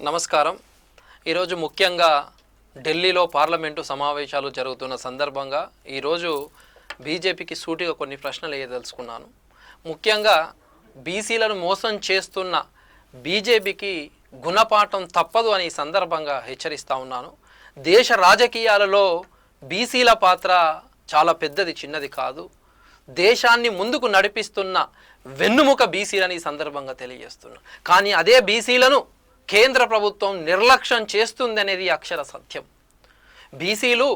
నమస్కారం. ఈరోజు ముఖ్యంగా ఢిల్లీలో పార్లమెంటు సమావేశాలు జరుగుతున్న సందర్భంగా ఈరోజు బీజేపీకి సూటిగా కొన్ని ప్రశ్నలు వేయదలుచుకున్నాను. ముఖ్యంగా బీసీలను మోసం చేస్తున్న బీజేపీకి గుణపాఠం తప్పదు అని ఈ సందర్భంగా హెచ్చరిస్తూ ఉన్నాను. దేశ రాజకీయాలలో బీసీల పాత్ర చాలా పెద్దది, చిన్నది కాదు. దేశాన్ని ముందుకు నడిపిస్తున్న వెన్నుముక బీసీలని ఈ సందర్భంగా తెలియజేస్తున్నా. కానీ అదే బీసీలను కేంద్ర ప్రభుత్వం నిర్లక్ష్యం చేస్తుందనేది అక్షర సత్యం. బీసీలు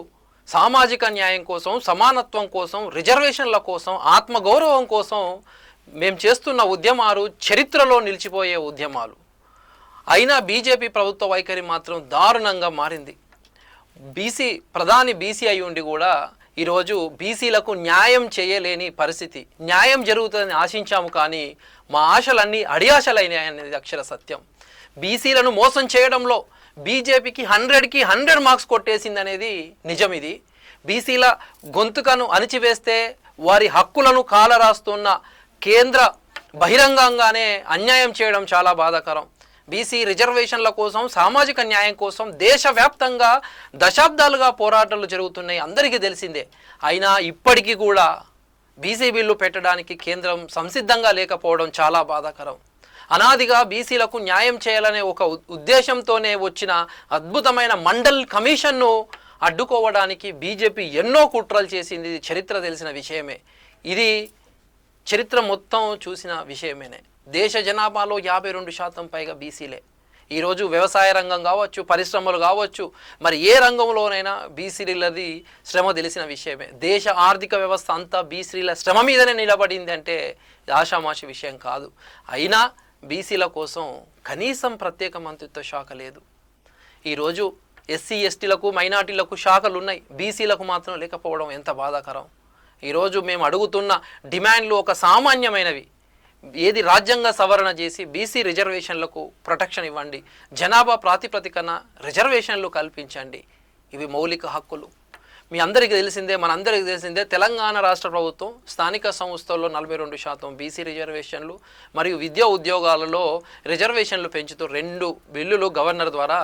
సామాజిక న్యాయం కోసం, సమానత్వం కోసం, రిజర్వేషన్ల కోసం, ఆత్మగౌరవం కోసం మేము చేస్తున్న ఉద్యమాలు చరిత్రలో నిలిచిపోయే ఉద్యమాలు. అయినా బీజేపీ ప్రభుత్వ వైఖరి మాత్రం దారుణంగా మారింది. ప్రధాని బీసీ అయి ఉండి కూడా ఈరోజు బీసీలకు న్యాయం చేయలేని పరిస్థితి. న్యాయం జరుగుతుందని ఆశించాము, కానీ మా ఆశలన్నీ అడియాశలైనాయి అనేది అక్షర సత్యం. బీసీలను మోసం చేయడంలో బీజేపీకి 100కి 100 మార్క్స్ కొట్టేసింది అనేది నిజం. ఇది బీసీల గొంతుకను అణిచివేస్తే వారి హక్కులను కాలరాస్తున్న కేంద్ర బహిరంగంగానే అన్యాయం చేయడం చాలా బాధాకరం. బీసీ రిజర్వేషన్ల కోసం, సామాజిక న్యాయం కోసం దేశవ్యాప్తంగా దశాబ్దాలుగా పోరాటాలు జరుగుతున్నాయి, అందరికీ తెలిసిందే. అయినా ఇప్పటికీ కూడా బీసీ బిల్లు పెట్టడానికి కేంద్రం సంసిద్ధంగా లేకపోవడం చాలా బాధాకరం. అనాదిగా బీసీలకు న్యాయం చేయాలనే ఒక ఉద్దేశంతోనే వచ్చిన అద్భుతమైన మండల్ కమిషన్ను అడ్డుకోవడానికి బీజేపీ ఎన్నో కుట్రలు చేసింది. ఇది చరిత్ర తెలిసిన విషయమే. ఇది చరిత్ర మొత్తం చూసిన విషయమేనే. దేశ జనాభాలో 52% పైగా బీసీలే. ఈరోజు వ్యవసాయ రంగం కావచ్చు, పరిశ్రమలు కావచ్చు, మరి ఏ రంగంలోనైనా బీసీలది శ్రమ తెలిసిన విషయమే. దేశ ఆర్థిక వ్యవస్థ అంతా బీసీల శ్రమ మీదనే నిలబడింది అంటే ఆషామాషి విషయం కాదు. అయినా బీసీల కోసం కనీసం ప్రత్యేక మంత్రిత్వ శాఖ లేదు. ఈరోజు ఎస్సీ ఎస్టీలకు, మైనార్టీలకు శాఖలు ఉన్నాయి, బీసీలకు మాత్రం లేకపోవడం ఎంత బాధాకరం. ఈరోజు మేము అడుగుతున్న డిమాండ్లు ఒక సామాన్యమైనవి. ఏది రాజ్యాంగ సవరణ చేసి బీసీ రిజర్వేషన్లకు ప్రొటెక్షన్ ఇవ్వండి, జనాభా ప్రాతిపదికన రిజర్వేషన్లు కల్పించండి. ఇవి మౌలిక హక్కులు. మీ అందరికీ తెలిసిందే, మనందరికీ తెలిసిందే, తెలంగాణ రాష్ట్ర ప్రభుత్వం స్థానిక సంస్థల్లో 42% బీసీ రిజర్వేషన్లు మరియు విద్యా ఉద్యోగాలలో రిజర్వేషన్లు పెంచుతూ 2 బిల్లులు గవర్నర్ ద్వారా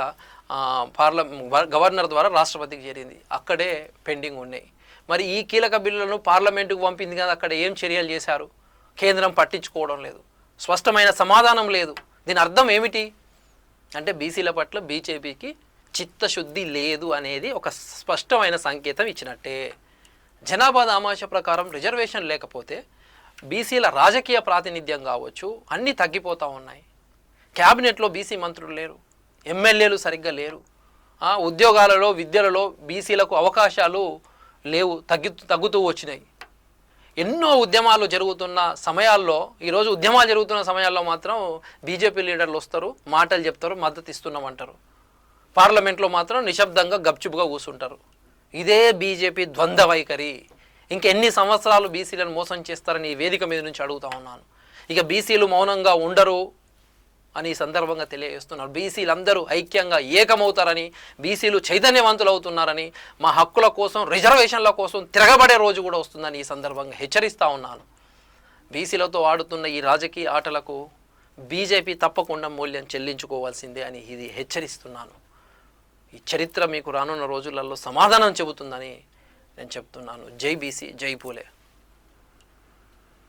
రాష్ట్రపతికి చేరింది. అక్కడే పెండింగ్ ఉన్నాయి. మరి ఈ కీలక బిల్లులను పార్లమెంటుకు పంపింది కదా, అక్కడ ఏం చర్యలు చేశారు? కేంద్రం పట్టించుకోవడం లేదు, స్పష్టమైన సమాధానం లేదు. దీని అర్థం ఏమిటి అంటే బీసీల పట్ల బీజేపీకి చిత్తశుద్ధి లేదు అనేది ఒక స్పష్టమైన సంకేతం ఇచ్చినట్టే. జనాభా దామాష ప్రకారం రిజర్వేషన్ లేకపోతే బీసీల రాజకీయ ప్రాతినిధ్యం కావచ్చు అన్నీ తగ్గిపోతూ ఉన్నాయి. క్యాబినెట్లో బీసీ మంత్రులు లేరు, ఎమ్మెల్యేలు సరిగ్గా లేరు, ఉద్యోగాలలో, విద్యలలో బీసీలకు అవకాశాలు లేవు, తగ్గుతూ వచ్చినాయి. ఎన్నో ఉద్యమాలు జరుగుతున్న సమయాల్లో, ఈరోజు ఉద్యమాలు జరుగుతున్న సమయాల్లో మాత్రం బీజేపీ లీడర్లు వస్తారు, మాటలు చెప్తారు, మద్దతు ఇస్తున్నామంటారు. పార్లమెంట్లో మాత్రం నిశ్శబ్దంగా గప్చుపుగా కూర్చుంటారు. ఇదే బీజేపీ ద్వంద్వ వైఖరి. ఇంకెన్ని సంవత్సరాలు బీసీలను మోసం చేస్తారని ఈ వేదిక మీద నుంచి అడుగుతా ఉన్నాను. ఇక బీసీలు మౌనంగా ఉండరు అని ఈ సందర్భంగా తెలియజేస్తున్నారు. బీసీలందరూ ఐక్యంగా ఏకమవుతారని, బీసీలు చైతన్యవంతులు అవుతున్నారని, మా హక్కుల కోసం, రిజర్వేషన్ల కోసం తిరగబడే రోజు కూడా వస్తుందని ఈ సందర్భంగా హెచ్చరిస్తూ ఉన్నాను. బీసీలతో ఆడుతున్న ఈ రాజకీయ ఆటలకు బీజేపీ తప్పకుండా మూల్యం చెల్లించుకోవాల్సిందే అని ఇది హెచ్చరిస్తున్నాను. ఈ చరిత్ర మీకు రానున్న రోజులలో సమాధానం చెబుతుందని నేను చెప్తున్నాను. జై బీసీ, జై పూలే.